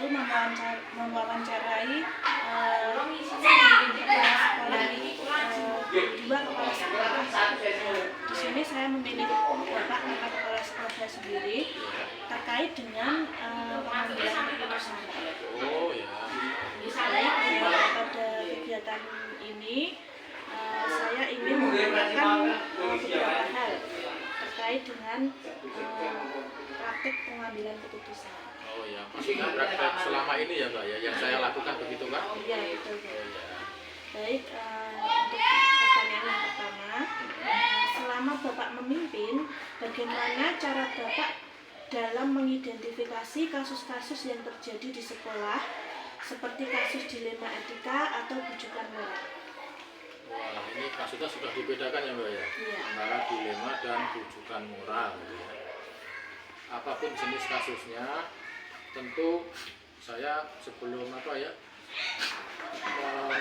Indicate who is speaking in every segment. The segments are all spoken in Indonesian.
Speaker 1: itu mewawancarai kepala sekolah, dua kepala sekolah. Di sini saya memilih Bapak kepala sekolah saya sendiri terkait dengan pengambilan keputusan.
Speaker 2: Oh ya.
Speaker 1: Pada kegiatan ini saya ingin menggunakan beberapa hal terkait dengan praktik pengambilan keputusan.
Speaker 2: Oh ya, maksudnya praktek selama ini ya Mbak ya, yang saya lakukan begitu kan?
Speaker 1: Iya betul.
Speaker 2: Oh ya.
Speaker 1: Baik, untuk pertanyaan yang pertama, selama Bapak memimpin, bagaimana cara Bapak dalam mengidentifikasi kasus-kasus yang terjadi di sekolah, seperti kasus dilema etika atau bujukan moral?
Speaker 2: Wah, ini kasusnya sudah dibedakan ya Mbak ya?
Speaker 1: Iya.
Speaker 2: Antara dilema dan bujukan moral gitu ya. Apapun jenis kasusnya, tentu saya sebelum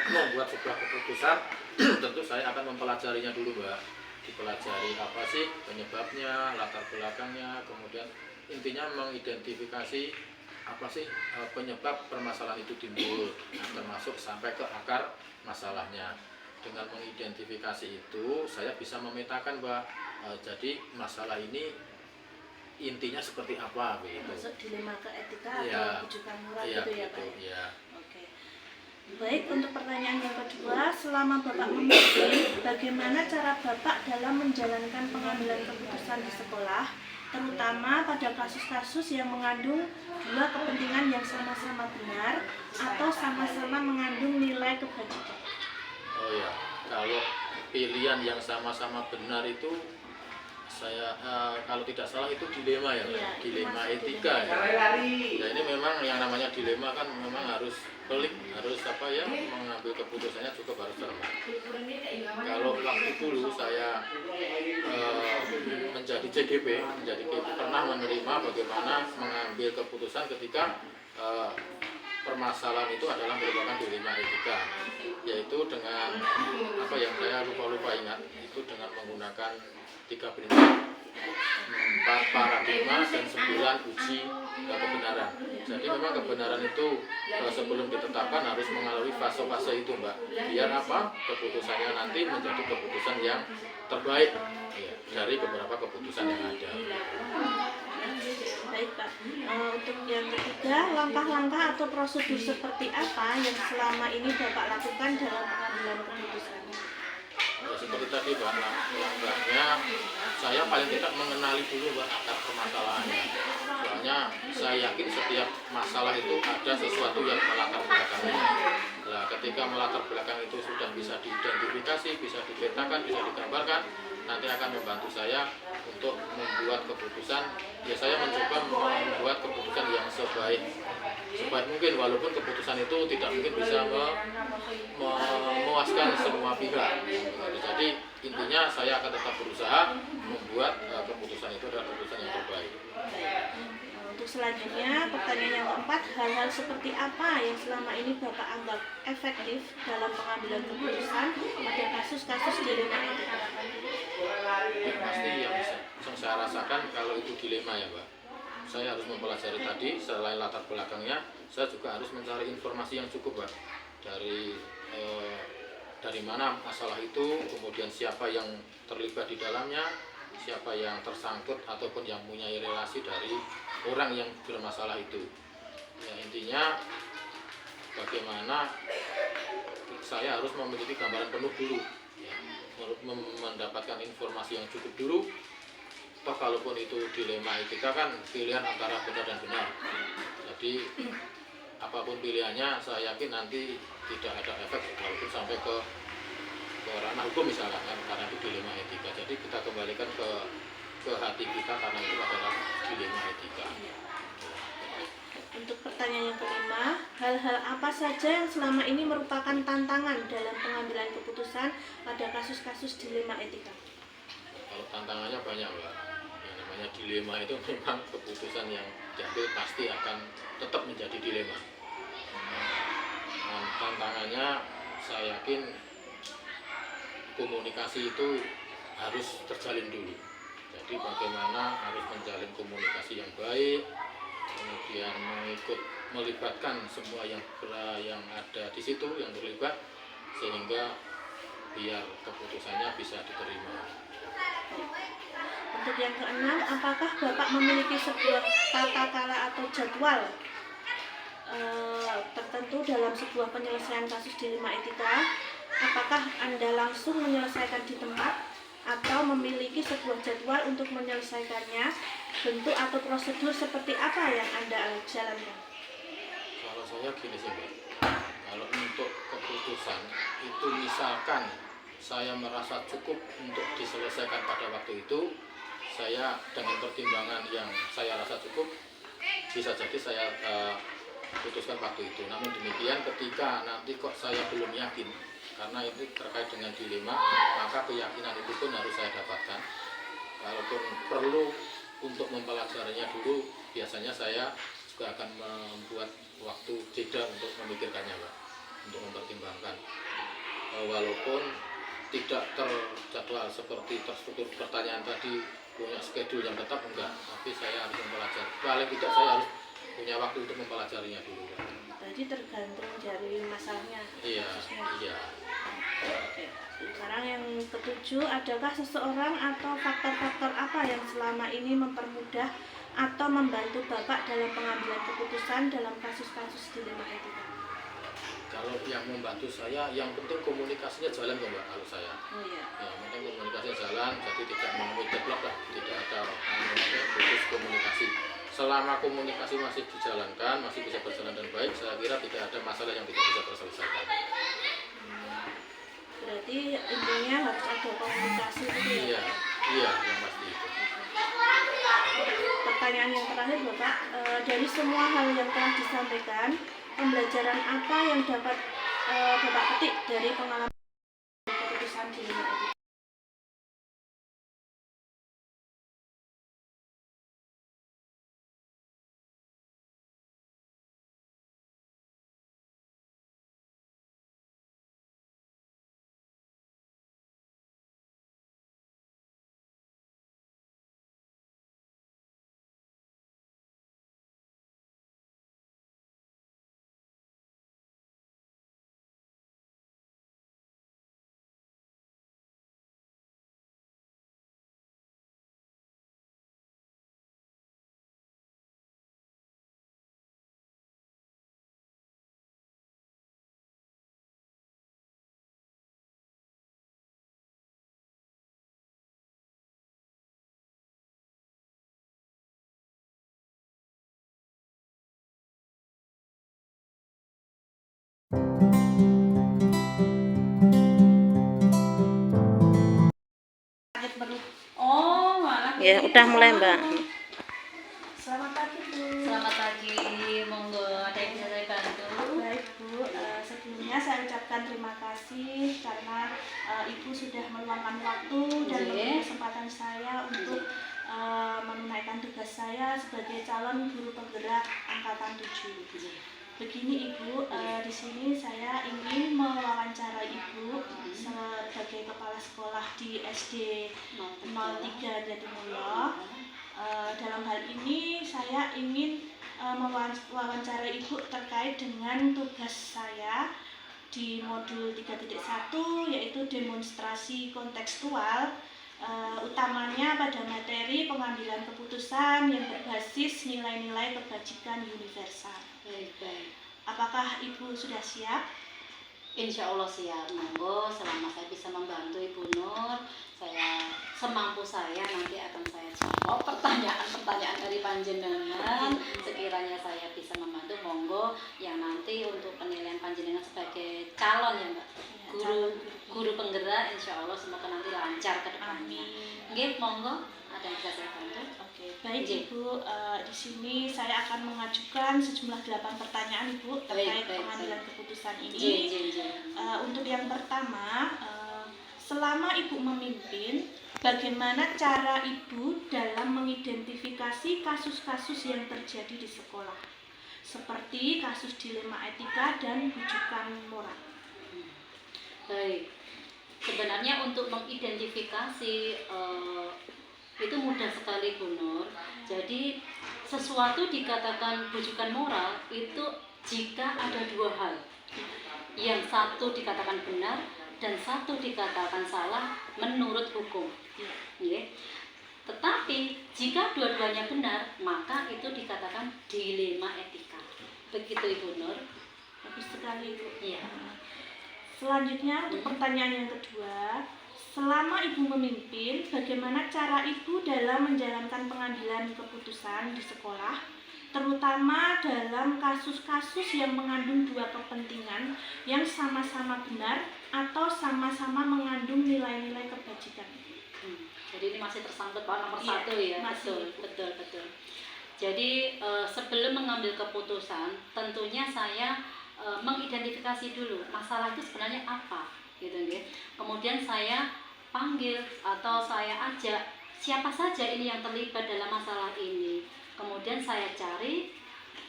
Speaker 2: membuat sebuah keputusan tentu saya akan mempelajarinya dulu Mbak. Dipelajari apa sih penyebabnya, latar belakangnya, kemudian intinya mengidentifikasi apa sih penyebab permasalahan itu timbul, termasuk sampai ke akar masalahnya. Dengan mengidentifikasi itu saya bisa memetakan Mbak, jadi masalah ini intinya seperti apa gitu.
Speaker 1: Maksud dilema ke etika
Speaker 2: Ya,
Speaker 1: atau bujukan moral
Speaker 2: ya,
Speaker 1: gitu ya
Speaker 2: gitu,
Speaker 1: Pak?
Speaker 2: ya.
Speaker 1: Oke. Baik, untuk pertanyaan yang kedua, selama Bapak memimpin, bagaimana cara Bapak dalam menjalankan pengambilan keputusan di sekolah, terutama pada kasus-kasus yang mengandung dua kepentingan yang sama-sama benar atau sama-sama mengandung nilai kebajikan?
Speaker 2: Oh ya, kalau pilihan yang sama-sama benar itu saya kalau tidak salah itu dilema ya,
Speaker 1: Iya,
Speaker 2: dilema
Speaker 1: itu
Speaker 2: etika
Speaker 1: dilema.
Speaker 2: ya. Ya ini memang yang namanya dilema kan memang harus pelik, harus mengambil keputusannya cukup harus cermat. Kalau waktu dulu saya menjadi CGP, pernah menerima bagaimana mengambil keputusan ketika permasalahan itu adalah merupakan dilema etika, yaitu dengan yang saya lupa ingat, itu dengan menggunakan 3 prinsip, 4 paradigma dan 9 uji kebenaran. Jadi memang kebenaran itu sebelum ditetapkan harus melalui fase-fase itu Mbak, biar keputusannya nanti menjadi keputusan yang terbaik ya, dari beberapa keputusan yang ada.
Speaker 1: Baik Pak, untuk yang ketiga, langkah-langkah atau prosedur seperti apa yang selama ini Bapak lakukan dalam pengambilan keputusan?
Speaker 2: Ya, seperti tadi Mbak, langkahnya saya paling tidak mengenali dulu Mbak akar permasalahannya. Soalnya saya yakin setiap masalah itu ada sesuatu yang melatar belakangnya. Nah, ketika melatar belakang itu sudah bisa diidentifikasi, bisa dipetakan, bisa digambarkan, nanti akan membantu saya untuk membuat keputusan. Ya saya mencoba membuat keputusan yang sebaik mungkin, walaupun keputusan itu tidak mungkin bisa memuaskan semua pihak. Jadi intinya saya akan tetap berusaha membuat keputusan itu adalah keputusan yang terbaik.
Speaker 1: Untuk selanjutnya, pertanyaan yang keempat, hal-hal seperti apa yang selama ini Bapak anggap efektif dalam pengambilan keputusan pada kasus-kasus dilema etika?
Speaker 2: Ya, pasti yang saya rasakan kalau itu dilema ya Mbak, saya harus mempelajari tadi, selain latar belakangnya, saya juga harus mencari informasi yang cukup Mbak, dari mana masalah itu, kemudian siapa yang terlibat di dalamnya, siapa yang tersangkut ataupun yang punya relasi dari orang yang bermasalah itu. Ya, intinya bagaimana saya harus memiliki gambaran penuh dulu ya, mendapatkan informasi yang cukup dulu. Toh kalaupun itu dilema etika kan pilihan antara benar dan benar. Jadi apapun pilihannya saya yakin nanti tidak ada efek walaupun sampai ke ranah hukum misalkan kan, karena itu dilema etika. Jadi kita kembalikan ke hati kita karena itu adalah dilema etika.
Speaker 1: Untuk pertanyaan yang kelima, hal-hal apa saja yang selama ini merupakan tantangan dalam pengambilan keputusan pada kasus-kasus dilema etika?
Speaker 2: Kalau tantangannya banyak Mbak. Yang namanya dilema itu memang keputusan yang diambil pasti akan tetap menjadi dilema. Nah, tantangannya saya yakin komunikasi itu harus terjalin dulu. Jadi bagaimana harus menjalin komunikasi yang baik, kemudian mengikut melibatkan semua yang ada di situ yang terlibat, sehingga biar keputusannya bisa diterima.
Speaker 1: Untuk yang keenam, apakah Bapak memiliki sebuah tata cara atau jadwal tertentu dalam sebuah penyelesaian kasus dilema etika? Apakah Anda langsung menyelesaikan di tempat atau memiliki sebuah jadwal untuk menyelesaikannya? Bentuk atau prosedur seperti apa yang Anda jalankan?
Speaker 2: Kalau saya gini sih Mbak, kalau untuk keputusan itu misalkan saya merasa cukup untuk diselesaikan pada waktu itu, saya dengan pertimbangan yang saya rasa cukup, bisa jadi saya putuskan waktu itu. Namun demikian ketika nanti kok saya belum yakin, karena itu terkait dengan dilema, maka keyakinan itu pun harus saya dapatkan. Kalaupun perlu untuk mempelajarinya dulu, biasanya saya juga akan membuat waktu jeda untuk memikirkannya Pak, untuk mempertimbangkan. Walaupun tidak terjadwal seperti terstruktur pertanyaan tadi, punya schedule yang tetap, enggak, tapi saya harus mempelajari. Paling tidak saya harus punya waktu untuk mempelajarinya dulu.
Speaker 1: Jadi tergantung dari masalahnya.
Speaker 2: Iya, iya.
Speaker 1: Oke. Sekarang yang ketujuh, adakah seseorang atau faktor-faktor apa yang selama ini mempermudah atau membantu Bapak dalam pengambilan keputusan dalam kasus-kasus dilema etika?
Speaker 2: Kalau yang membantu saya, yang penting komunikasinya jalan kok Mbak, kalau saya.
Speaker 1: Oh iya.
Speaker 2: Yang penting komunikasinya jalan, jadi tidak menemui deadlock lah, tidak ada putus komunikasi. Selama komunikasi masih dijalankan, masih bisa berjalan dengan baik, saya kira tidak ada masalah yang tidak bisa terselesaikan.
Speaker 1: Berarti intinya harus ada komunikasi gitu ya?
Speaker 2: Iya, iya, yang pasti itu.
Speaker 1: Pertanyaan yang terakhir Bapak, dari semua hal yang telah disampaikan, pembelajaran apa yang dapat Bapak petik dari pengalaman keputusan dilema etika?
Speaker 3: Oh, malah.
Speaker 4: Ya, udah mulai Mbak.
Speaker 1: Selamat pagi Bu.
Speaker 3: Selamat pagi, monggo ada yang bisa saya bantu?
Speaker 1: Baik Bu, sebelumnya saya ucapkan terima kasih karena Ibu sudah meluangkan waktu dan memberi kesempatan saya untuk menunaikan tugas saya sebagai calon guru penggerak angkatan 7. Begini Ibu, di sini saya ingin mewawancara Ibu sebagai kepala sekolah di SD 03 Jatimulyo. Dalam hal ini saya ingin mewawancara Ibu terkait dengan tugas saya di modul 3.1, yaitu demonstrasi kontekstual, utamanya pada materi pengambilan keputusan yang berbasis nilai-nilai kebajikan universal.
Speaker 3: Baik.
Speaker 1: Apakah Ibu sudah siap?
Speaker 3: Insya Allah siap, monggo. Selama saya bisa membantu Ibu Nur, saya semampu saya nanti akan saya jawab pertanyaan-pertanyaan dari panjenengan. Sekiranya saya bisa membantu, monggo. Yang nanti untuk penilaian panjenengan sebagai calon ya Mbak, guru penggerak, insya Allah semoga nanti lancar ke depannya. Nggih, monggo. Ada yang bisa saya bantu?
Speaker 1: Oke, baik Ibu. Di sini saya akan mengajukan sejumlah 8 pertanyaan Ibu terkait pengambilan keputusan ini. Untuk yang pertama, selama Ibu memimpin, bagaimana cara Ibu dalam mengidentifikasi kasus-kasus yang terjadi di sekolah, seperti kasus dilema etika dan rujukan moral?
Speaker 3: Baik. Sebenarnya untuk mengidentifikasi Itu mudah sekali Bu Nur. Jadi sesuatu dikatakan bujukan moral itu jika ada dua hal. Yang satu dikatakan benar dan satu dikatakan salah menurut hukum. Ya. Tetapi jika dua-duanya benar, maka itu dikatakan dilema etika. Begitu Ibu Nur.
Speaker 1: Bagus sekali Ibu.
Speaker 3: Iya.
Speaker 1: Selanjutnya untuk pertanyaan yang kedua, selama Ibu memimpin, bagaimana cara Ibu dalam menjalankan pengambilan keputusan di sekolah, terutama dalam kasus-kasus yang mengandung dua kepentingan yang sama-sama benar atau sama-sama mengandung nilai-nilai kebajikan?
Speaker 3: Jadi ini masih tersangkut Pak nomor satu ya.
Speaker 1: Masih.
Speaker 3: Betul. Jadi sebelum mengambil keputusan, tentunya saya mengidentifikasi dulu masalah itu sebenarnya apa, gitu ya. Kemudian saya panggil atau saya ajak siapa saja ini yang terlibat dalam masalah ini. Kemudian saya cari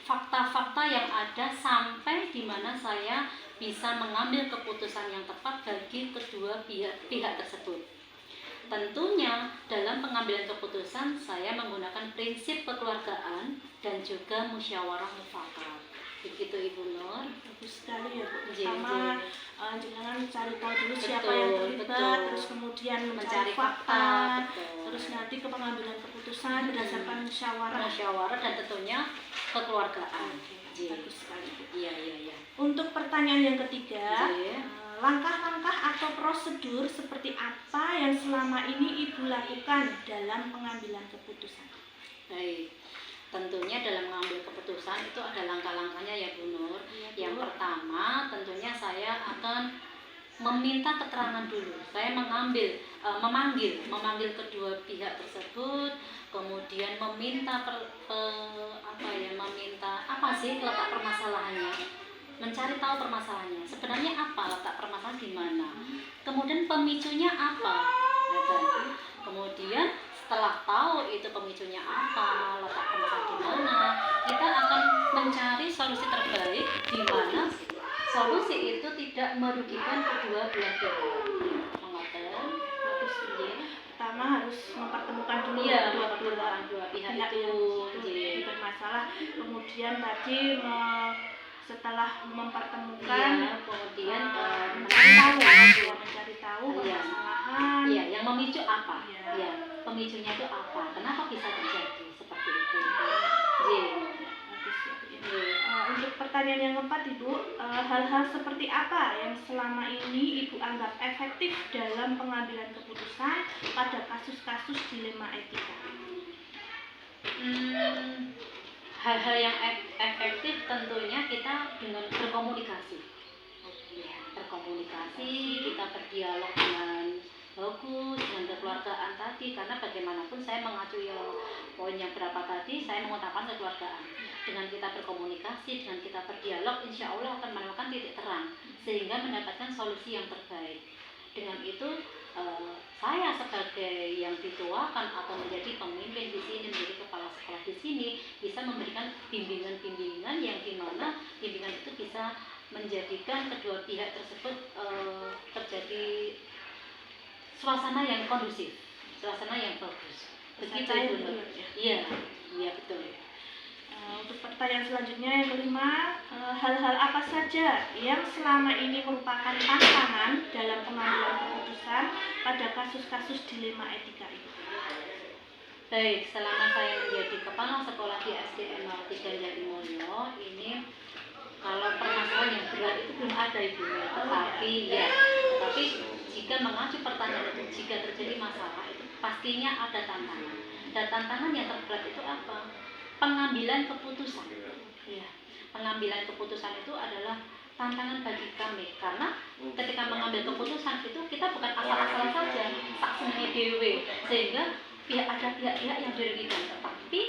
Speaker 3: fakta-fakta yang ada sampai di mana saya bisa mengambil keputusan yang tepat bagi kedua pihak tersebut. Tentunya dalam pengambilan keputusan saya menggunakan prinsip kekeluargaan dan juga musyawarah mufakat. Begitu Ibu Nur.
Speaker 1: Bagus sekali ya Bu.
Speaker 3: Jadi,
Speaker 1: Pertama jangan cari tahu dulu siapa
Speaker 3: betul,
Speaker 1: yang terlibat,
Speaker 3: betul.
Speaker 1: terus kemudian
Speaker 3: Mencari
Speaker 1: mencari
Speaker 3: fakta,
Speaker 1: fakta,
Speaker 3: betul.
Speaker 1: terus nanti ke pengambilan keputusan berdasarkan
Speaker 3: musyawarah dan tentunya kekeluargaan.
Speaker 1: Oke, bagus sekali Bu.
Speaker 3: Iya.
Speaker 1: Untuk pertanyaan yang ketiga,
Speaker 3: Iya.
Speaker 1: langkah-langkah atau prosedur seperti apa yang selama ini Ibu lakukan dalam pengambilan keputusan?
Speaker 3: Baik. Tentunya dalam mengambil keputusan itu ada langkah-langkahnya ya Bu Nur.
Speaker 1: Iya, Bu.
Speaker 3: Yang pertama tentunya saya akan meminta keterangan dulu. Saya memanggil kedua pihak tersebut, kemudian meminta meminta apa sih letak permasalahannya, mencari tahu permasalahannya. Sebenarnya apa letak permasalahan di mana? Kemudian pemicunya apa? Kemudian setelah tahu itu pemicunya apa, letak permasalahan di mana, kita akan mencari solusi terbaik di mana solusi itu tidak merugikan kedua belah pihak. Mengerti?
Speaker 1: Bagus ya. Pertama harus mempertemukan dulu
Speaker 3: Iya,
Speaker 1: dua
Speaker 3: pihak
Speaker 1: pihak
Speaker 3: itu.
Speaker 1: yang bermasalah. Kemudian tadi setelah mempertemukan,
Speaker 3: Kemudian
Speaker 1: mencari tahu
Speaker 3: Iya.
Speaker 1: permasalahan.
Speaker 3: Iya, yang memicu apa?
Speaker 1: Iya.
Speaker 3: Iya, pemicunya itu apa? Kenapa bisa terjadi seperti itu? Jadi,
Speaker 1: Bagus ya, Bu, ya. Untuk pertanyaan yang keempat Ibu, hal-hal seperti apa yang selama ini Ibu anggap efektif dalam pengambilan keputusan pada kasus-kasus dilema etika?
Speaker 3: Hal-hal yang efektif tentunya kita dengan berkomunikasi. Ya, berkomunikasi, kita berdialog dengan bagus, dengan kekeluargaan tadi, karena bagaimanapun saya mengacu yang poin yang berapa tadi, saya mengutamakan kekeluargaan. Dengan kita berkomunikasi, dengan kita berdialog, insya Allah akan menemukan titik terang sehingga mendapatkan solusi yang terbaik. Dengan itu saya sebagai yang dituakan atau menjadi pemimpin di sini, menjadi kepala sekolah di sini, bisa memberikan bimbingan-bimbingan yang dimana bimbingan itu bisa menjadikan kedua pihak tersebut terjadi suasana yang kondusif, suasana yang bagus. Begitu Ibu Nur. Iya betul.
Speaker 1: Untuk pertanyaan selanjutnya yang kelima, hal-hal apa saja yang selama ini merupakan tantangan dalam pengambilan keputusan pada kasus-kasus dilema etika ini?
Speaker 3: Baik, selama saya menjadi kepala sekolah di SDN 03 Jatimulyo, ini kalau permasalahan yang berat itu belum ada Ibu, tetapi jika mengacu pertanyaan itu, jika terjadi masalah itu pastinya ada tantangan. Dan tantangan yang terberat itu apa? Pengambilan keputusan. Ya, pengambilan keputusan itu adalah tantangan bagi kami karena ketika mengambil keputusan itu kita bukan asal-asalan saja, tak sengaja dewe, sehingga ada pihak-pihak yang dirugikan. Tetapi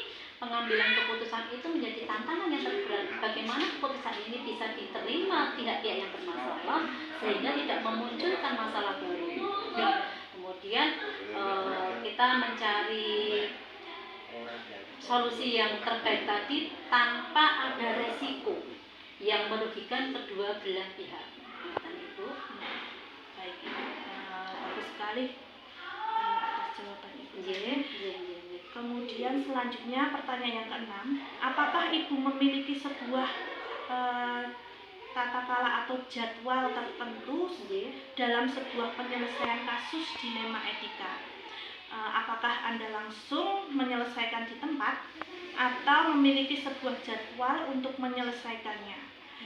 Speaker 3: pengambilan keputusan itu menjadi tantangan yang terberat. Bagaimana keputusan ini bisa diterima pihak-pihak yang bermasalah sehingga tidak memunculkan masalah baru. Kemudian kita mencari solusi yang terbaik tadi tanpa ada resiko yang merugikan kedua belah pihak.
Speaker 1: Baik, bagus sekali atas jawaban Ibu.
Speaker 3: Nggih, nggih, nggih.
Speaker 1: Kemudian selanjutnya pertanyaan yang keenam, apakah Ibu memiliki sebuah tata kala atau jadwal tertentu
Speaker 3: Nggih.
Speaker 1: dalam sebuah penyelesaian kasus dilema etika? Apakah Anda langsung menyelesaikan di tempat atau memiliki sebuah jadwal untuk menyelesaikannya?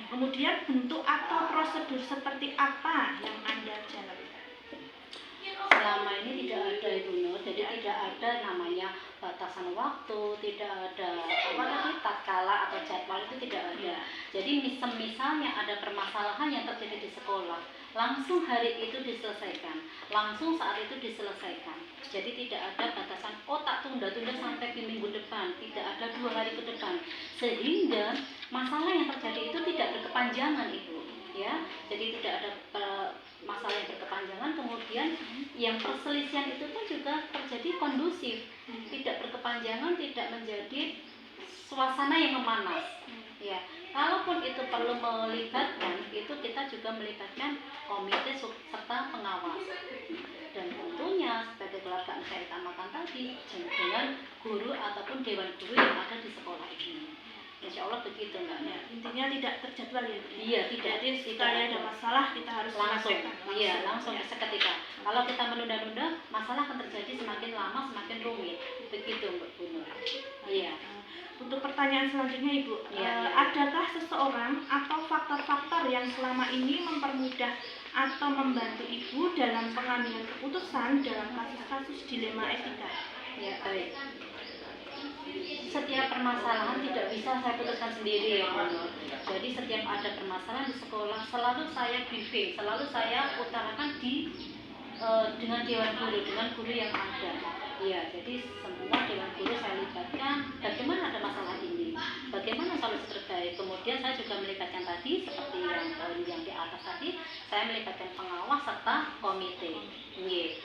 Speaker 1: Kemudian bentuk atau prosedur seperti apa yang Anda jalani?
Speaker 3: Selama ini tidak ada Ibu Nur, jadi tidak ada namanya batasan waktu, tidak ada apa tadi tatkala atau jadwal, itu tidak ada. Jadi misalnya ada permasalahan yang terjadi di sekolah, langsung hari itu diselesaikan, langsung saat itu diselesaikan. Jadi tidak ada batasan, oh tak tunda-tunda sampai di minggu depan, tidak ada 2 hari ke depan, sehingga masalah yang terjadi itu tidak berkepanjangan Ibu, ya. Jadi tidak ada masalah yang berkepanjangan, kemudian yang perselisihan itu pun juga terjadi kondusif, tidak berkepanjangan, tidak menjadi suasana yang memanas. Ya, kalaupun itu perlu melibatkan, itu kita juga melibatkan komite serta pengawas. Dan tentunya sebagai keluarga yang saya utamakan tadi dengan guru ataupun dewan guru yang ada di sekolah ini. Insya Allah begitu Mbak.
Speaker 1: Ya, intinya tidak terjadwal ya Bu?
Speaker 3: Iya, tidak.
Speaker 1: Jadi sekali ada masalah kita harus
Speaker 3: langsung.
Speaker 1: selesaikan.
Speaker 3: Iya, langsung seketika. Kalau kita menunda-nunda, masalah akan terjadi semakin lama, semakin rumit. Begitu Mbak Bunur. Iya.
Speaker 1: Untuk pertanyaan selanjutnya Ibu,
Speaker 3: Iya.
Speaker 1: adakah seseorang atau faktor-faktor yang selama ini mempermudah atau membantu Ibu dalam pengambilan keputusan dalam kasus-kasus dilema etika?
Speaker 3: Ya, baik. Setiap permasalahan tidak bisa saya putuskan sendiri ya Bunur. Jadi setiap ada permasalahan di sekolah, selalu saya briefing, selalu saya utarakan dengan dewan guru, dengan guru yang ada. Iya, jadi semua dewan guru saya libatkan. Bagaimana ada masalah ini? Bagaimana solusi terbaik? Kemudian saya juga melibatkan tadi seperti yang di atas tadi, saya melibatkan pengawas serta komite. Iya.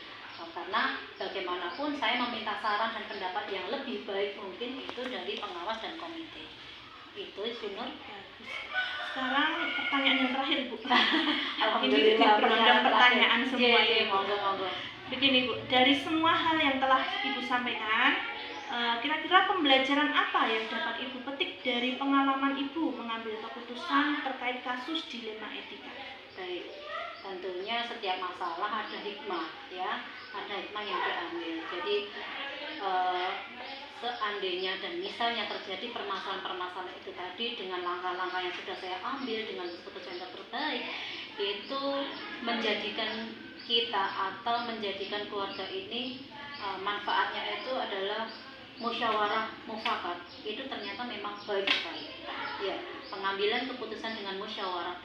Speaker 3: Karena bagaimanapun saya meminta saran dan pendapat yang lebih baik mungkin itu dari pengawas dan komite. Itu Bunur.
Speaker 1: Sekarang pertanyaan yang terakhir Bu.
Speaker 3: Alhamdulillah,
Speaker 1: berundang pertanyaan semua.
Speaker 3: Iya, monggo.
Speaker 1: Begini Bu, dari semua hal yang telah Ibu sampaikan, kira-kira pembelajaran apa yang dapat Ibu petik dari pengalaman Ibu mengambil keputusan terkait kasus dilema etika?
Speaker 3: Baik, tentunya setiap masalah ada hikmah, ya, ada hikmah yang diambil. Jadi seandainya dan misalnya terjadi permasalahan-permasalahan itu tadi, dengan langkah-langkah yang sudah saya ambil, dengan keputusan yang terbaik, itu menjadikan kita atau menjadikan keluarga ini manfaatnya itu adalah musyawarah mufakat. Itu ternyata memang baik sekali. Ya, pengambilan keputusan dengan musyawarah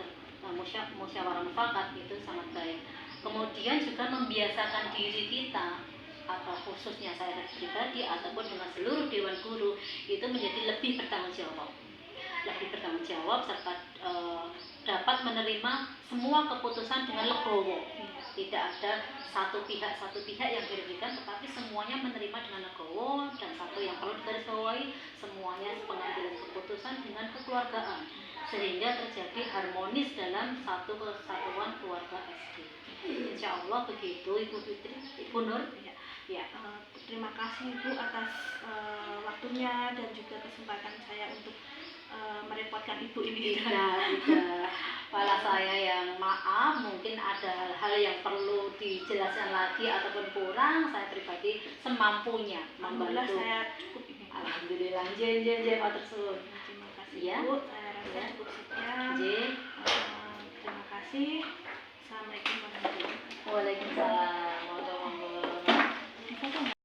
Speaker 3: mufakat itu sangat baik. Kemudian juga membiasakan diri kita, atau khususnya saya pribadi ataupun dengan seluruh dewan guru, itu menjadi lebih bertanggung jawab serta dapat menerima semua keputusan dengan legowo. Tidak ada satu pihak yang dirugikan, tetapi semuanya menerima dengan legowo. Dan satu yang perlu digarisbawahi, semuanya pengambilan keputusan dengan kekeluargaan, sehingga terjadi harmonis dalam satu kesatuan keluarga SD. Insya Allah begitu Ibu Fitri, Ibu Nur. Ya.
Speaker 1: Terima kasih Ibu atas waktunya dan juga kesempatan saya untuk merepotkan Ibu ini.
Speaker 3: Tidak. Malah saya yang maaf, mungkin ada hal yang perlu dijelaskan lagi ataupun kurang, saya pribadi semampunya
Speaker 1: Alhamdulillah
Speaker 3: membantu.
Speaker 1: saya cukup ini.
Speaker 3: Alhamdulillah, jen matur suwun.
Speaker 1: Terima kasih
Speaker 3: Ya.
Speaker 1: Bu, saya rasa cukup sekian.
Speaker 3: Jen.
Speaker 1: Terima kasih. Assalamualaikum warahmatullahi wabarakatuh.
Speaker 3: Waalaikumsalam.
Speaker 1: wabarakatuh.